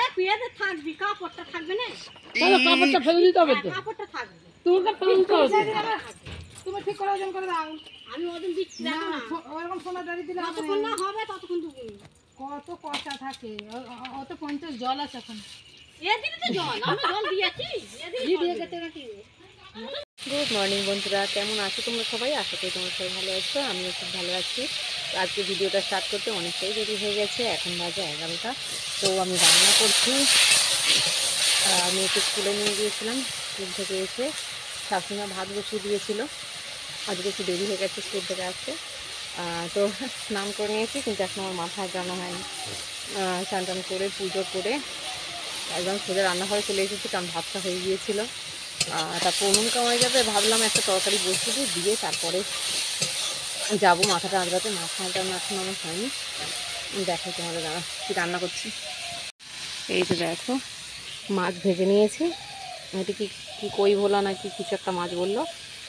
এ পেঁয়াজ থাকবি, কাপড়টা থাকবে না। তাহলে কাপড়টা ফেলে দিতে হবে তো। কাপড়টা থাকবে। তোমাকে ফেলে দিতে হবে। তুমি ঠিক করে ওজন করে দাও। আমি ওদিন দিচ্ছি না। ওরকম সোনা দাঁড়িয়ে দিলে যতক্ষণ না হবে ততক্ষণ দেবো। কত কষা থাকে, অত 50 জল আছে এখন। এদিকে তো জল, আমি জল দিয়েছি। এদিকে দিয়ে গেছে নাকি? গুড মর্নিং বন্ধুরা, কেমন আছো তোমরা সবাই? আশা করি তোমরা সবাই ভালো আছো, আমিও খুব ভালো আছি। আজকে ভিডিওটা স্টার্ট করতে অনেকটাই দেরি হয়ে গেছে, এখন বাজে 11টা। তো আমি রান্না করছি। আমি একটু স্কুলে নিয়ে গিয়েছিলাম, স্কুল থেকে এসে শাশুড়িমা ভাত বসিয়ে দিয়েছিল। আজকে একটু দেরি হয়ে গেছে স্কুল থেকে আসতে। তো স্নান করে নিয়েছি, কিন্তু এখন আমার মাথা জানা হয়নি। স্নান টান করে পুজো করে একদম সোজা রান্নাঘরে চলে এসেছি, কারণ ভাতটা হয়ে গিয়েছিলো। তারপর উনুন কামাই যাবে, ভাবলাম একটা তরকারি বসিয়ে দিয়ে তারপরে যাবো মাথাটা আঁচড়াতে। মাথাটা এখন আমার হয়নি, দেখাই তোমাদের দাঁড়া কী রান্না করছি। এই যে দেখো, মাছ ভেজে নিয়েছি। এটি কি কই ভোলা নাকি কিছু একটা মাছ বললো,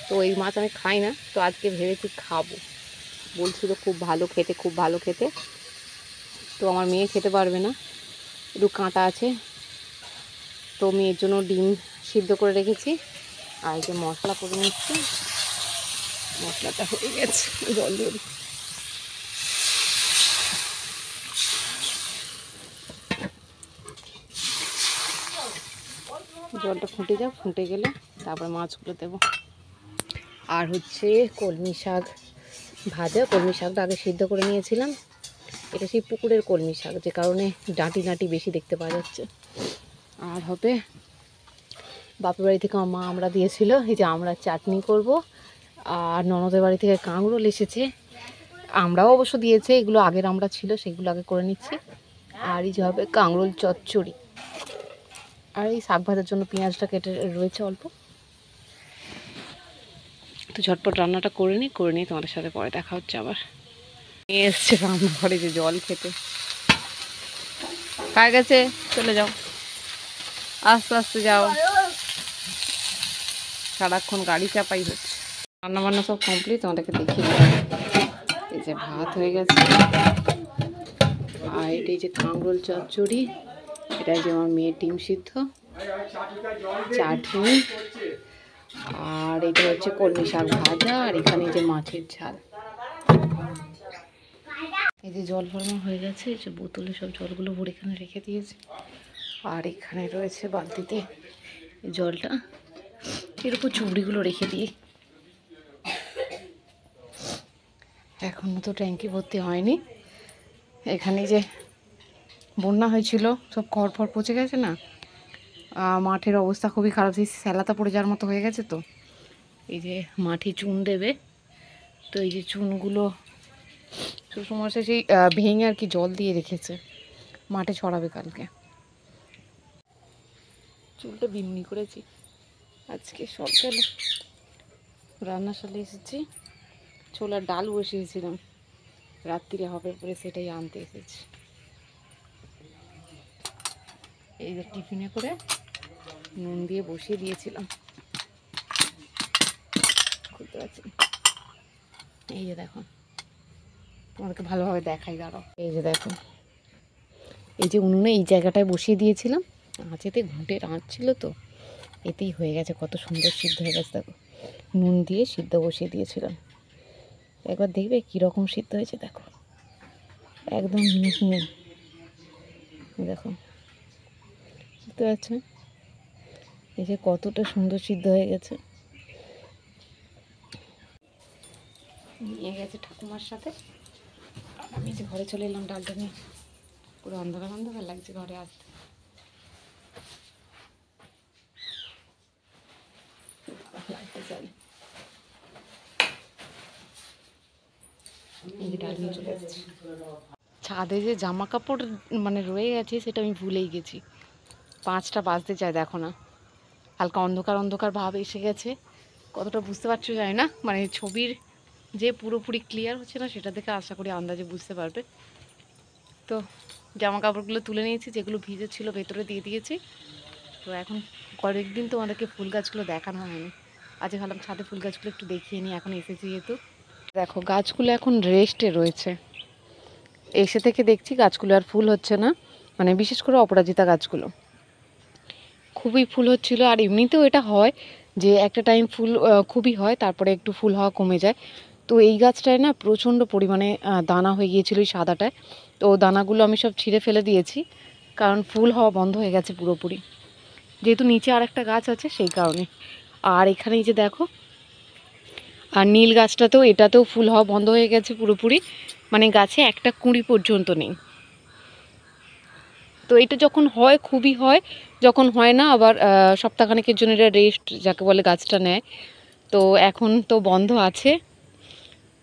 তো এই মাছ আমি খাই না, তো আজকে ভেবেছি খাবো। বলছিল খুব ভালো খেতে, খুব ভালো খেতে। তো আমার মেয়ে খেতে পারবে না, একটু কাঁটা আছে, তো মেয়ের জন্য ডিম সিদ্ধ করে রেখেছি। আর এই যে মশলা করে নিচ্ছি, মশলাটা হয়ে গেছে, জল দিয়ে দিই। জলটা ফুটে যাক, ফুটে গেলে তারপর মাছগুলো দেবো। আর হচ্ছে কলমি শাক ভাজা। কলমি শাকটা আগে সিদ্ধ করে নিয়েছিলাম। এটা সেই পুকুরের কলমি শাক, যে কারণে ডাঁটি ডাঁটি বেশি দেখতে পাওয়া যাচ্ছে। আর হবে বাপের বাড়ি থেকে আমার মা আমরা দিয়েছিল, এই যে আমরা চাটনি করব। আর ননদের বাড়ি থেকে কাঁকরোল এসেছে, আমরাও অবশ্য দিয়েছে, এগুলো আগের আমরা ছিল, সেগুলো আগে করে নিচ্ছি। আর এই যে হবে কাঁকরোল চচ্চড়ি। আর এই শাক ভাজার জন্য পেঁয়াজটা কেটে রয়েছে অল্প। তো ঝটপট রান্নাটা করে নিই তোমাদের সাথে পরে দেখা হচ্ছে আবার। নিয়ে এসছে রান্নাঘরে যে জল খেতে। কার গেছে, চলে যাও, আস্তে আস্তে যাও, সারাক্ষণ গাড়ি চাপাই হচ্ছে। রান্নাবান্না সব কমপ্লিট, তোমাদেরকে দেখিয়ে দিলাম। এই যে ভাত হয়ে গেছে, আর এটাই যে কাঁকরোল চচ্চড়ি, এটাই যে আমার মেয়ের ডিম সিদ্ধ, চাটনি, আর এটা হচ্ছে কলমি শাক ভাজা, আর এখানে যে মাছের ঝাল। এই যে জল ভরানো হয়ে গেছে, এই যে বোতলে সব জলগুলো ভরে এখানে রেখে দিয়েছে। আর এখানে রয়েছে বালতিতে জলটা, এর উপর চুবড়িগুলো রেখে দিই। এখনও তো ট্যাঙ্কি ভর্তি হয়নি। এখানে যে বন্যা হয়েছিল, সব খড় ফড় পচে গেছে না, মাঠের অবস্থা খুবই খারাপ, সেই স্যালাতা পড়ে যাওয়ার মতো হয়ে গেছে। তো এই যে মাঠে চুন দেবে, তো এই যে চুনগুলো শ্বশুরমশাই সেই ভেঙে আর কি জল দিয়ে রেখেছে, মাঠে ছড়াবে কালকে। চুলটা বিনুনি করেছি আজকে সকালে, রান্নাশালে এসেছি, ছোলার ডাল বসিয়েছিলাম, রাত্রিরে হবে পরে সেটাই আনতে এসেছি। এই যে টিফিনে করে নুন দিয়ে বসিয়ে দিয়েছিলাম, খুলতে পারছি। এই যে দেখো, তোমাদেরকে ভালোভাবে দেখাই, দাঁড়াও। এই যে দেখো, এই যে উনুনে এই জায়গাটায় বসিয়ে দিয়েছিলাম, আঁচেতে ঘুঁটে আঁচ ছিল, তো এতেই হয়ে গেছে, কত সুন্দর সিদ্ধ হয়ে গেছে। দেখো, নুন দিয়ে সিদ্ধ বসিয়ে দিয়েছিলাম, একবার দেখবে কীরকম সিদ্ধ হয়েছে। দেখো একদম মিহি, দেখো বুঝতে পারছো, এই যে কতটা সুন্দর সিদ্ধ হয়ে গেছে। নিয়ে গেছে ঠাকুমার সাথে, আমি যে ঘরে চলে এলাম ডালটা নিয়ে। পুরো অন্ধকার অন্ধকার লাগছে ঘরে আসতে। ডাল নিয়ে চলে এসেছি। ছাদে যে জামা কাপড় মানে রয়ে গেছে, সেটা আমি ভুলেই গেছি। 5টা বাজতে চায়, দেখো না, হালকা অন্ধকার অন্ধকার ভাব এসে গেছে। কতটা বুঝতে পারছো জানি না, মানে ছবির যে পুরোপুরি ক্লিয়ার হচ্ছে না, সেটা দেখে আশা করি আন্দাজে বুঝতে পারবে। তো জামা কাপড়গুলো তুলে নিয়েছি, যেগুলো ভিজে ছিল ভেতরে দিয়ে দিয়েছি। তো এখন কয়েকদিন তোমাদেরকে ফুল গাছগুলো দেখানো হয়নি, আজকে ভাবলাম ছাদে ফুল গাছগুলো একটু দেখিয়ে নিই, এখন এসেছি যেহেতু। দেখো গাছগুলো এখন রেস্টে রয়েছে, এসে থেকে দেখছি গাছগুলো আর ফুল হচ্ছে না, মানে বিশেষ করে অপরাজিতা গাছগুলো খুবই ফুল হচ্ছিল। আর এমনিতেও এটা হয় যে একটা টাইম ফুল খুবই হয়, তারপরে একটু ফুল হওয়া কমে যায়। তো এই গাছটায় না প্রচণ্ড পরিমাণে দানা হয়ে গিয়েছিল এই সাদাটায়। তো দানাগুলো আমি সব ছিঁড়ে ফেলে দিয়েছি, কারণ ফুল হওয়া বন্ধ হয়ে গেছে পুরোপুরি, যেহেতু নিচে আর একটা গাছ আছে সেই কারণে। আর এখানে এই যে দেখো, আর নীল গাছটাতেও এটাতেও ফুল হওয়া বন্ধ হয়ে গেছে পুরোপুরি, মানে গাছে একটা কুঁড়ি পর্যন্ত নেই। তো এটা যখন হয় খুবই হয়, যখন হয় না আবার সপ্তাহখানেকের জন্য এটা রেস্ট যাকে বলে গাছটা নেয়। তো এখন তো বন্ধ আছে,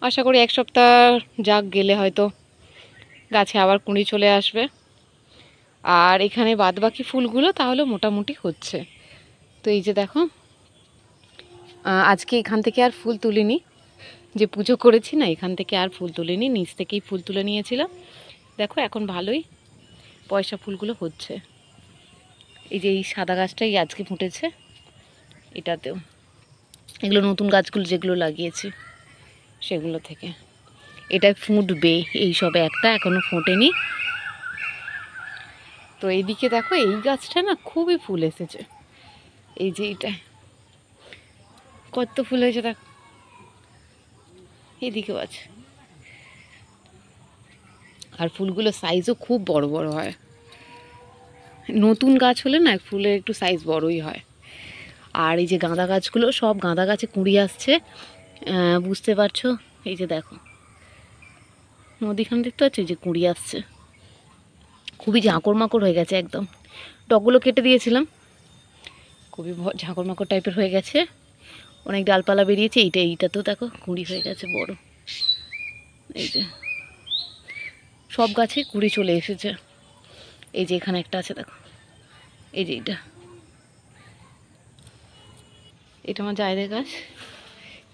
আশা করি 1 সপ্তাহ যাক গেলে হয়তো গাছে আবার কুঁড়ি চলে আসবে। আর এখানে বাদবাকি ফুলগুলো তাহলে মোটামুটি হচ্ছে। তো এই যে দেখো, আজকে এখান থেকে আর ফুল তুলিনি, যে পুজো করেছি না এখান থেকে আর ফুল তুলিনি, নিচ থেকেই ফুল তুলে নিয়েছিলাম। দেখো এখন ভালোই পয়সা ফুলগুলো হচ্ছে। এই যে এই সাদা গাছটাই আজকে ফুটেছে, এটাতেও এগুলো নতুন গাছগুলো যেগুলো লাগিয়েছি সেগুলো থেকে। এটা ফুটবে, এই সবে একটা এখনো ফোটেনি। তো এইদিকে দেখো এই গাছটা না খুবই ফুল এসেছে, এই যে এইটা কত ফুল হয়েছে দেখো, এইদিকেও আছে। আর ফুলগুলো সাইজও খুব বড় বড় হয়, নতুন গাছ হলে না ফুলের একটু সাইজ বড়ই হয়। আর এই যে গাঁদা গাছগুলো, সব গাঁদা গাছে কুঁড়ি আসছে, বুঝতে পারছো? এই যে দেখো নদীখান দেখতে পাচ্ছ, যে কুঁড়ি আসছে, খুবই ঝাঁকড় মাকড় হয়ে গেছে একদম। টকগুলো কেটে দিয়েছিলাম, খুবই ঝাঁকড় মাকড় টাইপের হয়ে গেছে, অনেক ডালপালা বেরিয়েছে। এইটাতেও দেখো কুঁড়ি হয়ে গেছে বড়, এই যে সব গাছে কুঁড়ি চলে এসেছে। এই যে এখানে একটা আছে দেখো, এই যে এটা আমার জায়দের গাছ।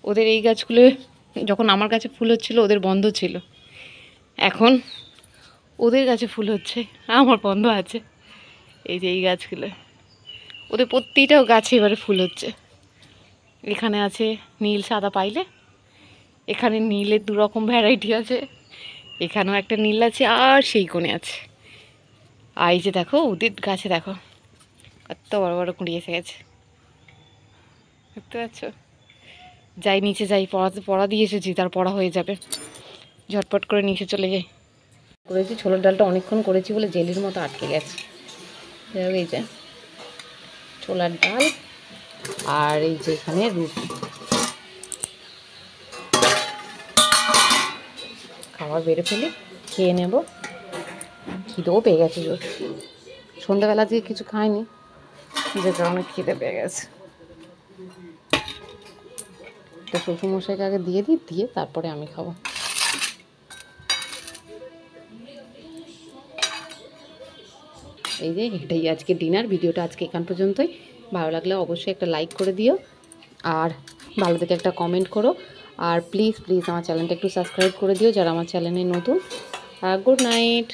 ওদের এই গাছগুলো যখন আমার কাছে ফুল হচ্ছিল ওদের বন্ধ ছিল, এখন ওদের গাছে ফুল হচ্ছে, আমার বন্ধ আছে। এই যে এই গাছগুলো, ওদের প্রতিটাও গাছে এবারে ফুল হচ্ছে। এখানে আছে নীল সাদা পাইলে, এখানে নীলের 2 রকম ভ্যারাইটি আছে, এখানেও একটা নীল আছে, আর সেই কোণে আছে। আর এই যে দেখো ওদের গাছে দেখো কত বড় বড় কুঁড়ি এসে গেছে, দেখতে পাচ্ছ? যাই নিচে যাই, পড়া দিয়ে এসেছি, তার পড়া হয়ে যাবে, ঝটপট করে নিচে চলে যাই। করেছি ছোলার ডালটা অনেকক্ষণ করেছি বলে জেলির মতো আটকে গেছে। এই যে ছোলার ডাল, আর এই যে এখানে রুটি, খাবার বেড়ে ফেলি, খেয়ে নেব। খিদেও পেয়ে গেছে জোর, সন্ধ্যাবেলা থেকে কিছু খাইনি, যে কারণে খিদে পেয়ে গেছে। তো শ্বশুরমশাইকে আগে দিয়ে দিই, দিয়ে তারপরে আমি খাবো। এই যে এটাই আজকে ডিনার। ভিডিওটা আজকে এখান পর্যন্তই। ভালো লাগলে অবশ্যই একটা লাইক করে দিও, আর ভালো থেকে একটা কমেন্ট করো, আর প্লিজ আমার চ্যানেলটা একটু সাবস্ক্রাইব করে দিও যারা আমার চ্যানেলে নতুন। Good night.